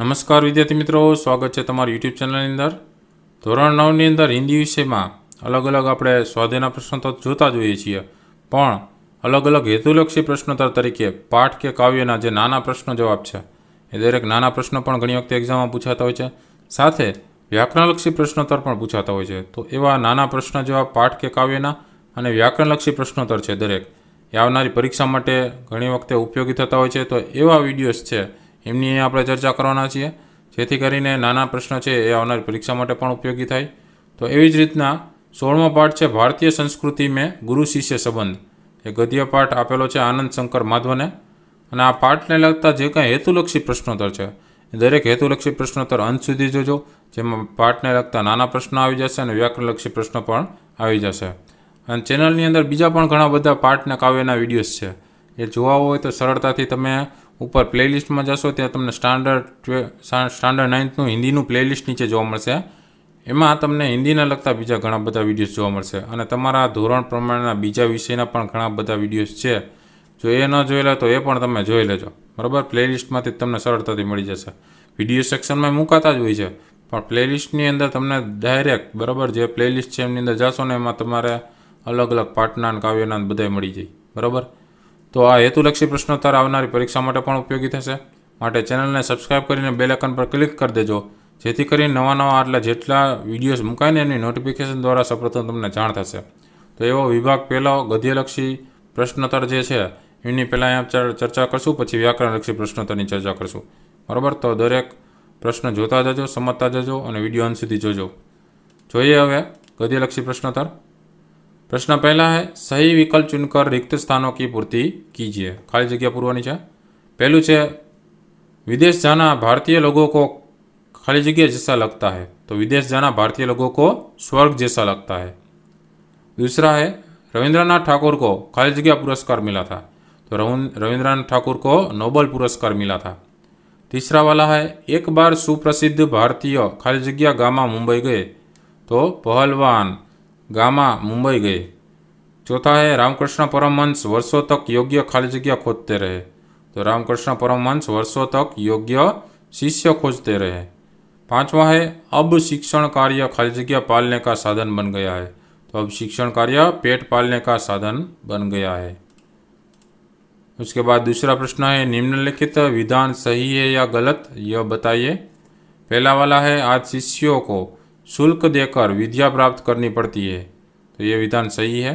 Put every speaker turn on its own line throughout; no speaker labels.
नमस्कार विद्यार्थी मित्रों, स्वागत है तमारी यूट्यूब चैनल अंदर। ધોરણ 9 ની અંદર હિન્દી વિષયમાં અલગ અલગ આપણે સ્વાધ્યાયના પ્રશ્નોત્તર જોતા જોઈએ છીએ, પણ અલગ અલગ હેતુલક્ષી પ્રશ્નોત્તર તરીકે પાઠ કે કાવ્યના જે નાના પ્રશ્નો જવાબ છે એ દરેક નાના પ્રશ્નો પણ ઘણી વખતે એક્ઝામમાં પૂછાતા હોય છે, સાથે વ્યાકરણલક્ષી પ્રશ્નોત્તર પણ પૂછાતા હોય છે। તો એવા નાના પ્રશ્ન જવાબ પાઠ કે કાવ્યના અને વ્યાકરણલક્ષી પ્રશ્નોત્તર છે દરેક એ આવનારી પરીક્ષા માટે ઘણી વખતે ઉપયોગી થતા હોય છે। તો એવા વિડીયોઝ છે એમની આપણે ચર્ચા કરવાના છીએ, જેથી કરીને નાના પ્રશ્નો છે એ આવનારી પરીક્ષા માટે પણ ઉપયોગી થાય। તો એવી જ રીતના 16મો પાઠ છે ભારતીય સંસ્કૃતિ મેં ગુરુ શિષ્ય સંબંધ, એ ગદ્ય પાઠ આપેલો છે આનંદ શંકર માધવને, અને આ પાઠને લગતા જે કાંઈ હેતુલક્ષી પ્રશ્નોત્તર છે એ દરેક હેતુલક્ષી પ્રશ્નોત્તર અંત સુધી જોજો, જેમાં પાઠને લગતા નાના પ્રશ્નો આવી જશે અને વ્યાકરણલક્ષી પ્રશ્નો પણ આવી જશે। અને ચેનલની અંદર બીજા પણ ઘણા બધા પાઠના કાવ્યના વિડીયોઝ છે, એ જોવા હોય તો સરળતાથી તમે ઉપર પ્લેલિસ્ટમાં જશો, ત્યાં તમને સ્ટાન્ડર્ડ 9નું હિન્દીનું પ્લેલિસ્ટ નીચે જોવા મળશે। એમાં તમને હિન્દીને લગતા બીજા ઘણા બધા વિડીયોઝ જોવા મળશે, અને તમારા ધોરણ પ્રમાણેના બીજા વિષયના પણ ઘણા બધા વિડીયોઝ છે, જો એ ન જોયેલા તો એ પણ તમે જોઈ લેજો, બરાબર। પ્લેલિસ્ટમાંથી તમને સરળતાથી મળી જશે, વિડીયો સેક્શનમાં મુકાતા જ હોય છે, પણ પ્લેલિસ્ટની અંદર તમને ડાયરેક્ટ બરાબર જે પ્લેલિસ્ટ છે એમની અંદર જશો ને એમાં તમારે અલગ અલગ પાઠના કાવ્યના બધાય મળી જાય, બરાબર। તો આ હેતુલક્ષી પ્રશ્નોત્તર આવનારી પરીક્ષા માટે પણ ઉપયોગી થશે, માટે ચેનલને સબસ્ક્રાઈબ કરીને બેલ આઇકન પર ક્લિક કરી દેજો, જેથી કરીને નવા એટલે જેટલા વિડીયોઝ મુકાય ને એની નોટિફિકેશન દ્વારા સૌપ્રથમ તમને જાણ થશે। તો એવો વિભાગ પહેલો ગદ્યલક્ષી પ્રશ્નોત્તર જે છે એની પહેલાં અહીંયા ચર્ચા કરશું, પછી વ્યાકરણલક્ષી પ્રશ્નોત્તરની ચર્ચા કરશું, બરાબર। તો દરેક પ્રશ્ન જોતા જજો, સમજતા જજો અને વિડીયો અંત સુધી જોજો। જોઈએ હવે गद्यलक्षी प्रश्नोत्तर। प्रश्न पहला है सही विकल्प चुनकर रिक्त स्थानों की पूर्ति कीजिए। खाली जगह पूरवानी है। पहलू है विदेश जाना भारतीय लोगों को खाली जगह जैसा लगता है, तो विदेश जाना भारतीय लोगों को स्वर्ग जैसा लगता है। दूसरा है रविंद्रनाथ ठाकुर को खाली जगह पुरस्कार मिला था, तो रविंद्रनाथ ठाकुर को नोबेल पुरस्कार मिला था। तीसरा वाला है एक बार सुप्रसिद्ध भारतीय खाली जगह गामा मुंबई गए, तो पहलवान गामा मुंबई गए। चौथा है रामकृष्ण परमहंस वर्षों तक योग्य खाली जगह खोजते रहे, तो रामकृष्ण परमहंस वर्षों तक योग्य शिष्य खोजते रहे। पांचवा है अब शिक्षण कार्य खाली जगह पालने का साधन बन गया है, तो अब शिक्षण कार्य पेट पालने का साधन बन गया है। उसके बाद दूसरा प्रश्न है निम्नलिखित विधान सही है या गलत, यह बताइए। पहला वाला है आज शिष्यों को शुल्क देकर विद्या प्राप्त करनी पड़ती है, तो यह विधान सही है।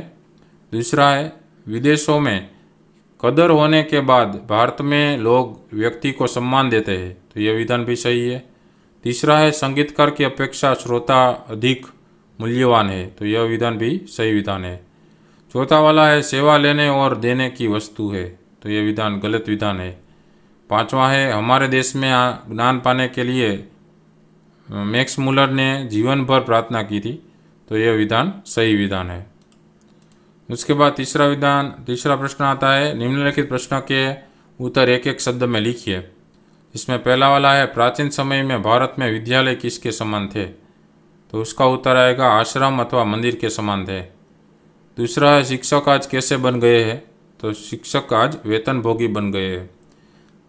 दूसरा है विदेशों में कदर होने के बाद भारत में लोग व्यक्ति को सम्मान देते हैं, तो यह विधान भी सही है। तीसरा है संगीतकार की अपेक्षा श्रोता अधिक मूल्यवान है, तो यह विधान भी सही विधान है। चौथा वाला है सेवा लेने और देने की वस्तु है, तो यह विधान गलत विधान है। पांचवा है हमारे देश में ज्ञान पाने के लिए मैक्स मुलर ने जीवन भर प्रार्थना की थी, तो यह विधान सही विधान है। उसके बाद तीसरा प्रश्न आता है निम्नलिखित प्रश्न के उत्तर एक एक शब्द में लिखिए। इसमें पहला वाला है प्राचीन समय में भारत में विद्यालय किसके समान थे, तो उसका उत्तर आएगा आश्रम अथवा मंदिर के समान थे। दूसरा है शिक्षक आज कैसे बन गए हैं, तो शिक्षक आज वेतनभोगी बन गए हैं।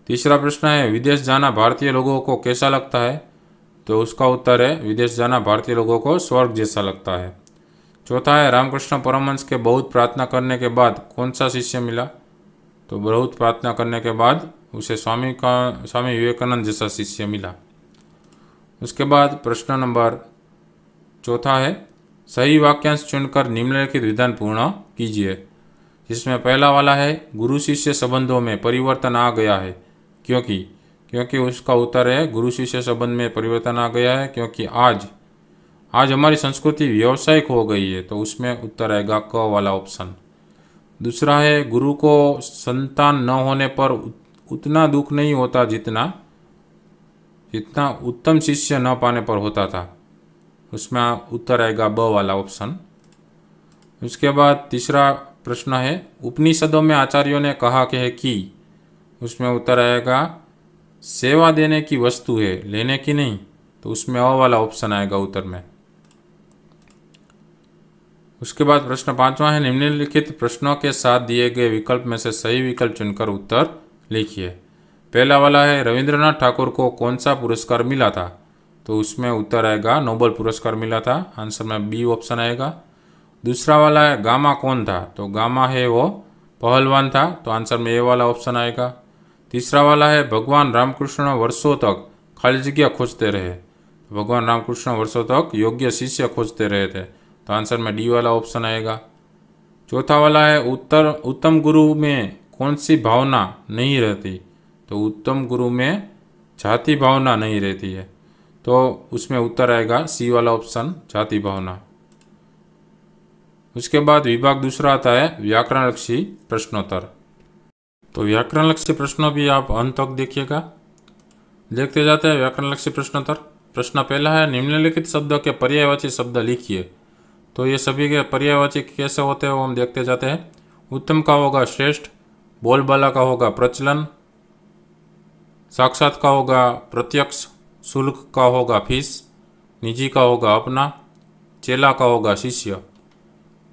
तीसरा प्रश्न है विदेश जाना भारतीय लोगों को कैसा लगता है, तो उसका उत्तर है विदेश जाना भारतीय लोगों को स्वर्ग जैसा लगता है। चौथा है रामकृष्ण परमहंस के बहुत प्रार्थना करने के बाद कौन सा शिष्य मिला, तो बहुत प्रार्थना करने के बाद उसे स्वामी विवेकानंद जैसा शिष्य मिला। उसके बाद प्रश्न नंबर चौथा है सही वाक्यांश चुनकर निम्नलिखित विधान पूर्ण कीजिए। जिसमें पहला वाला है गुरु शिष्य संबंधों में परिवर्तन आ गया है क्योंकि उसका उत्तर है गुरु शिष्य संबंध में परिवर्तन आ गया है क्योंकि आज हमारी संस्कृति व्यावसायिक हो गई है, तो उसमें उत्तर आएगा क वाला ऑप्शन। दूसरा है गुरु को संतान न होने पर उतना दुख नहीं होता जितना उत्तम शिष्य न पाने पर होता था, उसमें उत्तर आएगा ब वाला ऑप्शन। उसके बाद तीसरा प्रश्न है उपनिषदों में आचार्यों ने कहा कि उसमें उत्तर आएगा सेवा देने की वस्तु है लेने की नहीं, तो उसमें अ वाला ऑप्शन आएगा उत्तर में। उसके बाद प्रश्न पांचवा है निम्नलिखित प्रश्नों के साथ दिए गए विकल्प में से सही विकल्प चुनकर उत्तर लिखिए। पहला वाला है रविंद्रनाथ ठाकुर को कौन सा पुरस्कार मिला था, तो उसमें उत्तर आएगा नोबेल पुरस्कार मिला था, आंसर में बी ऑप्शन आएगा। दूसरा वाला है गामा कौन था, तो गामा है वो पहलवान था, तो आंसर में ए वाला ऑप्शन आएगा। तीसरा वाला है भगवान रामकृष्ण वर्षों तक खाली जगह खोजते रहे, भगवान रामकृष्ण वर्षों तक योग्य शिष्य खोजते रहे थे, तो आंसर में डी वाला ऑप्शन आएगा। चौथा वाला है उत्तम गुरु में कौन सी भावना नहीं रहती, तो उत्तम गुरु में जाति भावना नहीं रहती है, तो उसमें उत्तर आएगा सी वाला ऑप्शन जाति भावना। उसके बाद विभाग दूसरा आता है व्याकरण लक्षी प्रश्नोत्तर। तो व्याकरण लक्षी प्रश्नों भी आप अंत तक देखिएगा। देखते जाते हैं व्याकरण लक्षी प्रश्नोत्तर। प्रश्न पहला है निम्नलिखित शब्द के पर्यायवाची शब्द लिखिए, तो ये सभी के पर्यायवाची कैसे होते हैं वो हम देखते जाते हैं। उत्तम का होगा श्रेष्ठ, बोलबाला का होगा प्रचलन, साक्षात का होगा प्रत्यक्ष, शुल्क का होगा फीस, निजी का होगा अपना, चेला का होगा शिष्य।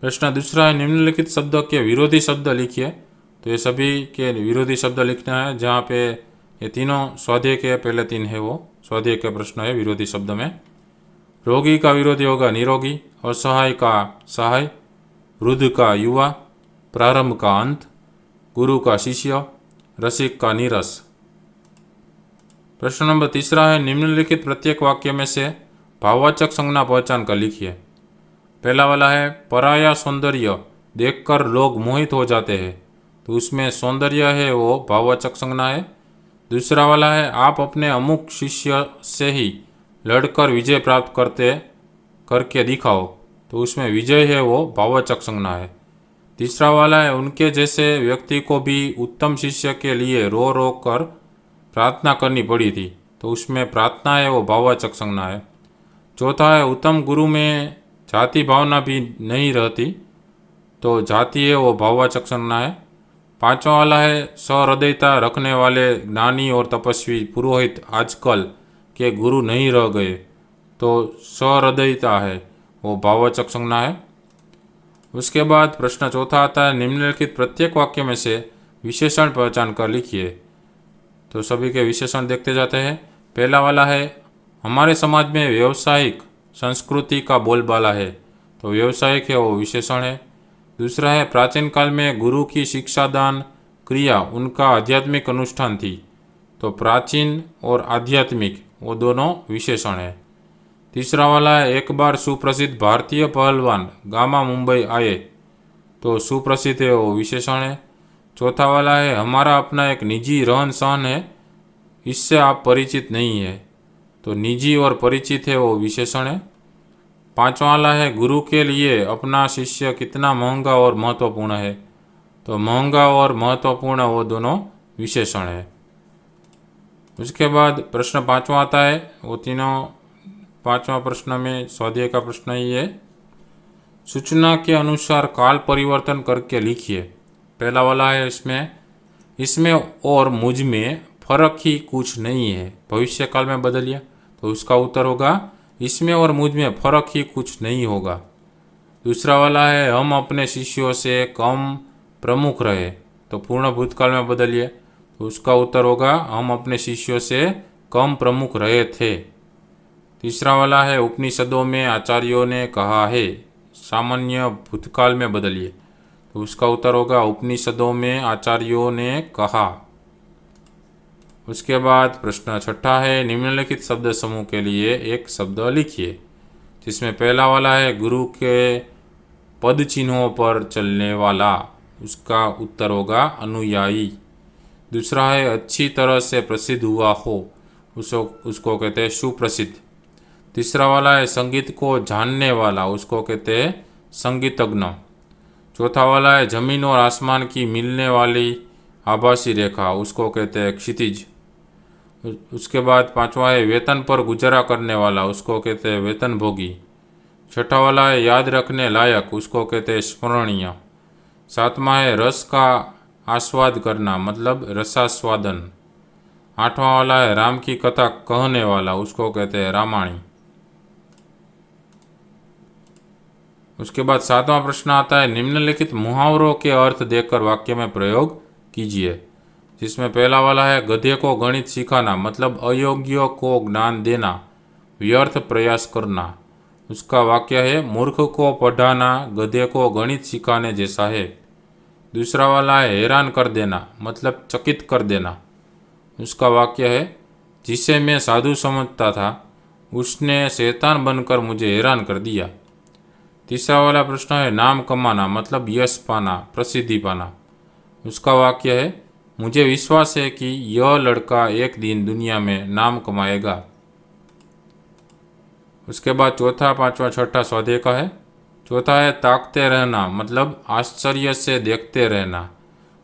प्रश्न दूसरा है निम्नलिखित शब्द के विरोधी शब्द लिखिए, तो ये सभी के विरोधी शब्द लिखना है, जहाँ पे ये तीनों स्वाध्याय के पहले तीन है वो स्वाध्याय के प्रश्न है विरोधी शब्द में। रोगी का विरोधी होगा निरोगी, असहाय का सहाय, वृद्ध का युवा, प्रारंभ का अंत, गुरु का शिष्य, रसिक का नीरस। प्रश्न नंबर तीसरा है निम्नलिखित प्रत्येक वाक्य में से भाववाचक संज्ञा पहचान कर लिखिए। पहला वाला है पराया सौंदर्य देखकर लोग मोहित हो जाते हैं, तो उसमें सौंदर्य है वो भाववाचक संज्ञा है। दूसरा वाला है आप अपने अमुक शिष्य से ही लड़कर विजय प्राप्त करके दिखाओ, तो उसमें विजय है वो भाववाचक संज्ञा है। तीसरा वाला है उनके जैसे व्यक्ति को भी उत्तम शिष्य के लिए रो रो कर प्रार्थना करनी पड़ी थी, तो उसमें प्रार्थना है वो भाववाचक संज्ञा है। चौथा है उत्तम गुरु में जाति भावना भी नहीं रहती, तो जाति है वो भाववाचक संज्ञा है। पांचवा वाला है सहृदयता रखने वाले ज्ञानी और तपस्वी पुरोहित आजकल के गुरु नहीं रह गए, तो सहृदयता है वो भाववाचक संज्ञा है। उसके बाद प्रश्न चौथा आता है निम्नलिखित प्रत्येक वाक्य में से विशेषण पहचान कर लिखिए, तो सभी के विशेषण देखते जाते हैं। पहला वाला है हमारे समाज में व्यवसायिक संस्कृति का बोलबाला है, तो व्यवसायिक है वो विशेषण है। दूसरा है प्राचीन काल में गुरु की शिक्षादान क्रिया उनका आध्यात्मिक अनुष्ठान थी, तो प्राचीन और आध्यात्मिक वो दोनों विशेषण है। तीसरा वाला है एक बार सुप्रसिद्ध भारतीय पहलवान गामा मुंबई आए, तो सुप्रसिद्ध है वो विशेषण है। चौथा वाला है हमारा अपना एक निजी रहन सहन है, इससे आप परिचित नहीं है, तो निजी और परिचित है वो विशेषण है। पांचवा वाला है गुरु के लिए अपना शिष्य कितना महंगा और महत्वपूर्ण है, तो महंगा और महत्वपूर्ण वो दोनों विशेषण है। उसके बाद प्रश्न पांचवा आता है, वो तीनों पांचवा प्रश्न में स्वाध्याय का प्रश्न ही है। सूचना के अनुसार काल परिवर्तन करके लिखिए। पहला वाला है इसमें और मुझ में फर्क ही कुछ नहीं है, भविष्य काल में बदलिए, तो उसका उत्तर होगा इसमें और मुझ में फर्क ही कुछ नहीं होगा। दूसरा वाला है हम अपने शिष्यों से कम प्रमुख रहे, तो पूर्ण भूतकाल में बदलिए, तो उसका उत्तर होगा हम अपने शिष्यों से कम प्रमुख रहे थे। तीसरा वाला है उपनिषदों में आचार्यों ने कहा है, सामान्य भूतकाल में बदलिए, तो उसका उत्तर होगा उपनिषदों में आचार्यों ने कहा। उसके बाद प्रश्न छठा है निम्नलिखित शब्द समूह के लिए एक शब्द लिखिए, जिसमें पहला वाला है गुरु के पद चिन्हों पर चलने वाला, उसका उत्तर होगा अनुयायी। दूसरा है अच्छी तरह से प्रसिद्ध हुआ हो, उसको कहते हैं सुप्रसिद्ध। तीसरा वाला है संगीत को जानने वाला, उसको कहते हैं संगीतज्ञ। चौथा वाला है जमीन और आसमान की मिलने वाली आभासी रेखा, उसको कहते हैं क्षितिज। उसके बाद पांचवा है वेतन पर गुजारा करने वाला, उसको कहते हैं वेतनभोगी। छठा वाला है याद रखने लायक, उसको कहते हैं स्मरणीय। सातवां है रस का आस्वाद करना, मतलब रसास्वादन। आठवां वाला है राम की कथा कहने वाला, उसको कहते हैं रामायणी। उसके बाद सातवां प्रश्न आता है निम्नलिखित मुहावरों के अर्थ देखकर वाक्य में प्रयोग कीजिए, जिसमें पहला वाला है गधे को गणित सिखाना, मतलब अयोग्य को ज्ञान देना, व्यर्थ प्रयास करना। उसका वाक्य है मूर्ख को पढ़ाना गधे को गणित सिखाने जैसा है। दूसरा वाला है हैरान कर देना, मतलब चकित कर देना। उसका वाक्य है जिसे मैं साधु समझता था उसने शैतान बनकर मुझे हैरान कर दिया। तीसरा वाला प्रश्न है नाम कमाना, मतलब यश पाना, प्रसिद्धि पाना। उसका वाक्य है मुझे विश्वास है कि यह लड़का एक दिन दुनिया में नाम कमाएगा। उसके बाद चौथा, पांचवा, छठा स्वाध्याय का है। चौथा है ताकते रहना, मतलब आश्चर्य से देखते रहना।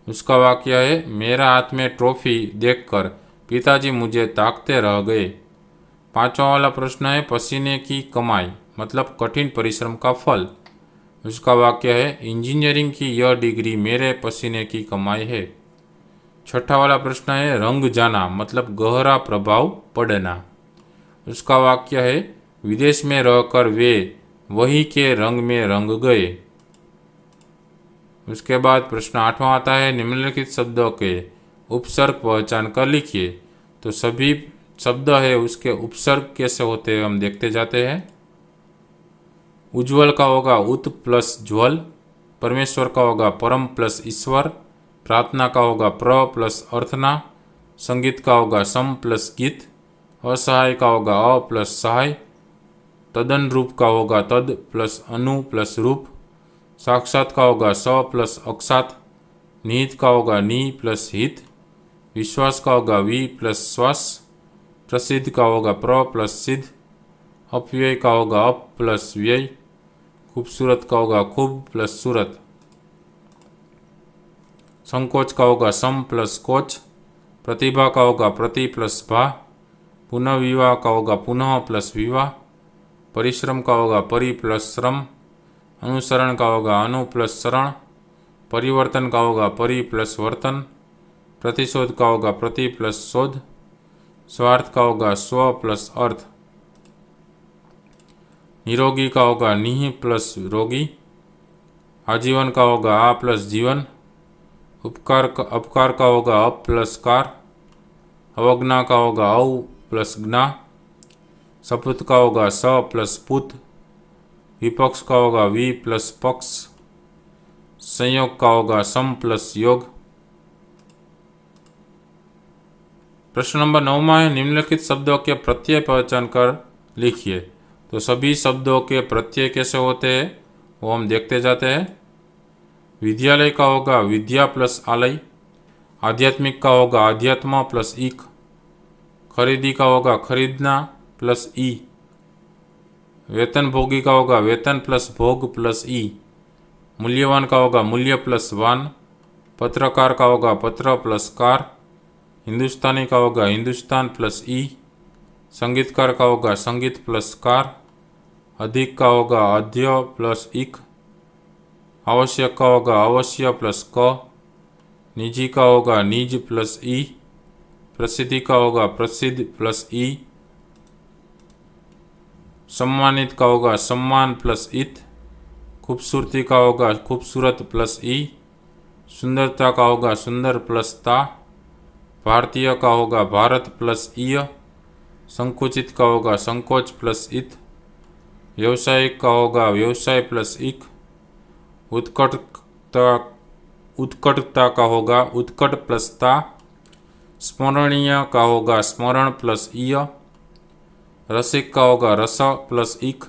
उसका वाक्य है मेरा हाथ में ट्रॉफी देखकर पिताजी मुझे ताकते रह गए। पांचवा वाला प्रश्न है पसीने की कमाई, मतलब कठिन परिश्रम का फल। उसका वाक्य है इंजीनियरिंग की यह डिग्री मेरे पसीने की कमाई है। छठा वाला प्रश्न है रंग जाना, मतलब गहरा प्रभाव पड़ना। उसका वाक्य है विदेश में रहकर वे वही के रंग में रंग गए। उसके बाद प्रश्न आठवां आता है निम्नलिखित शब्दों के उपसर्ग पहचान कर लिखिए। तो सभी शब्द है उसके उपसर्ग कैसे होते हैं हम देखते जाते हैं। उज्ज्वल का होगा उत प्लस ज्वल, परमेश्वर का होगा परम प्लस ईश्वर, प्रार्थना का होगा प्र प्लस अर्थना, संगीत का होगा सम प्लस गीत, असहाय का होगा अ प्लस सहाय, तदन रूप का होगा तद प्लस अनु प्लस रूप, साक्षात का होगा स प्लस अक्षात, निहित का होगा नि प्लस हित, विश्वास का होगा वी प्लस श्वास, प्रसिद्ध का होगा प्र प्लस सिद्ध, अपव्यय का होगा अप प्लस व्यय, खूबसूरत का होगा खूब प्लस सूरत, संकोच का होगा सम प्लस कोच, प्रतिभा का होगा प्रति प्लस भा, पुनर्विवाह का होगा पुनः प्लस विवाह, परिश्रम का होगा परि प्लस श्रम, अनुसरण का होगा अनु प्लस शरण, परिवर्तन का होगा परि प्लस वर्तन, प्रतिशोध का होगा प्रति प्लस शोध, स्वार्थ का होगा स्व प्लस अर्थ, निरोगी का होगा निहि प्लस रोगी, आजीवन का होगा आ प्लस जीवन, अपकार का होगा अप प्लस कार, अवज्ञा का होगा औ प्लस ज्ञा, सपुत का होगा स प्लस पुत, विपक्ष का होगा वी प्लस पक्ष, संयोग का होगा सम प्लस योग। प्रश्न नंबर 9 है निम्नलिखित शब्दों के प्रत्यय पहचान कर लिखिए। तो सभी शब्दों के प्रत्यय कैसे होते हैं वो हम देखते जाते हैं। विद्यालय का होगा विद्या प्लस आलय, आध्यात्मिक का होगा आध्यात्म प्लस इक, खरीदी का होगा खरीदना प्लस ई, वेतन भोगी का होगा वेतन प्लस भोग प्लस ई, मूल्यवान का होगा मूल्य प्लस वान, पत्रकार का होगा पत्र प्लस कार, हिंदुस्तानी का होगा हिंदुस्तान प्लस ई, संगीतकार का होगा संगीत प्लस कार, अधिक का होगा अध्य प्लस इक, आवश्यक का होगा अवश्य प्लस क, निजी का होगा निज प्लस ई, प्रसिद्धि का होगा प्रसिद्ध प्लस ई, सम्मानित का होगा सम्मान प्लस इत, खूबसूरती का होगा खूबसूरत प्लस ई, सुंदरता का होगा सुंदर प्लस ता, भारतीय का होगा भारत प्लस ईय, संकुचित का होगा संकोच प्लस इत, व्यवसायिक का होगा व्यवसाय प्लस इक, उत्कटता का होगा उत्कट प्लस ता, स्मरणीय का होगा स्मरण प्लस ईय, रसिक का होगा रस प्लस इक,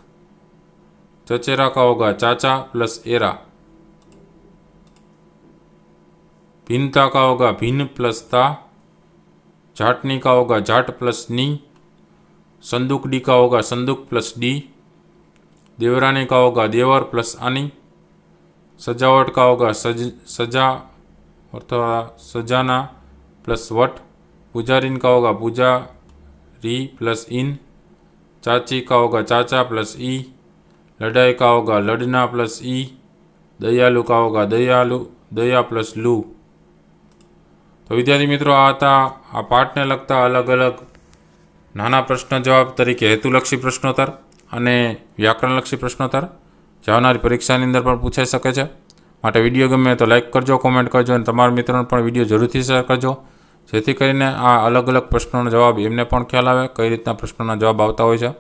चचेरा का होगा चाचा प्लस एरा, भिन्नता का होगा भिन्न प्लस ता, झाटनी का होगा झाट प्लस नी, संदूकड़ी का होगा संदूक प्लस डी, देवरानी का होगा देवर प्लस आनी, सजावट का होगा सजा अथवा सजाना प्लस वट, पुजारिन का होगा पुजारी प्लस इन, चाची का होगा चाचा प्लस ई, लड़ाई का होगा लड़ना प्लस ई, दयालु का होगा दयालु दया प्लस लू। तो विद्यार्थी मित्रों आ पाठ ने लगता अलग अलग नाना प्रश्न जवाब तरीके हेतुलक्षी प्रश्नोत्तर અને વ્યાકરણલક્ષી પ્રશ્નોત્તર જે આવનારી પરીક્ષાની અંદર પણ પૂછાઈ શકે છે। માટે વિડીયો ગમે તો લાઇક કરજો, કોમેન્ટ કરજો અને તમારા મિત્રોને પણ વિડીયો જરૂરથી શેર કરજો। જેથી કરીને આ અલગ અલગ પ્રશ્નોનો જવાબ એમને પણ ખ્યાલ આવે કઈ રીતના પ્રશ્નોના જવાબ આવતા હોય છે।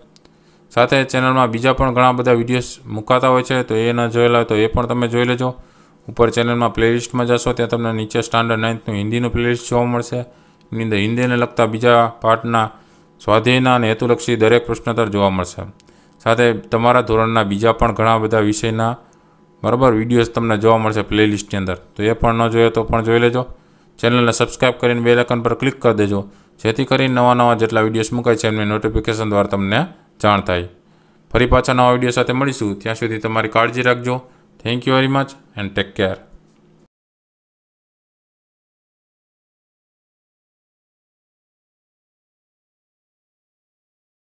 સાથે ચેનલમાં બીજા પણ ઘણા બધા વિડીયોઝ મુકાતા હોય છે, તો એ ન જોયેલા હોય તો એ પણ તમે જોઈ લેજો। ઉપર ચેનલમાં પ્લેલિસ્ટમાં જશો ત્યાં તમને નીચે સ્ટાન્ડર્ડ 9થનું હિન્દીનું પ્લેલિસ્ટ જોવા મળશે। એની અંદર હિન્દીને લગતા બીજા પાર્ટના સ્વાધ્યાયના અને હેતુલક્ષી દરેક પ્રશ્નોત્તર જોવા મળશે। સાથે તમારા ધોરણના બીજા પણ ઘણા બધા વિષયના બરાબર વિડીયોઝ તમને જોવા મળશે પ્લેલિસ્ટની અંદર, તો એ પણ ન જોઈએ તો પણ જોઈ લેજો। ચેનલને સબસ્ક્રાઈબ કરીને બેલ આઇકન પર ક્લિક કરી દેજો, જેથી કરીને નવા જેટલા વિડીયોઝ મુકાય છે એમની નોટિફિકેશન દ્વારા તમને જાણ થાય। ફરી પાછા નવા વિડીયો સાથે મળીશું, ત્યાં સુધી તમારી કાળજી રાખજો। Thank you very much and take care.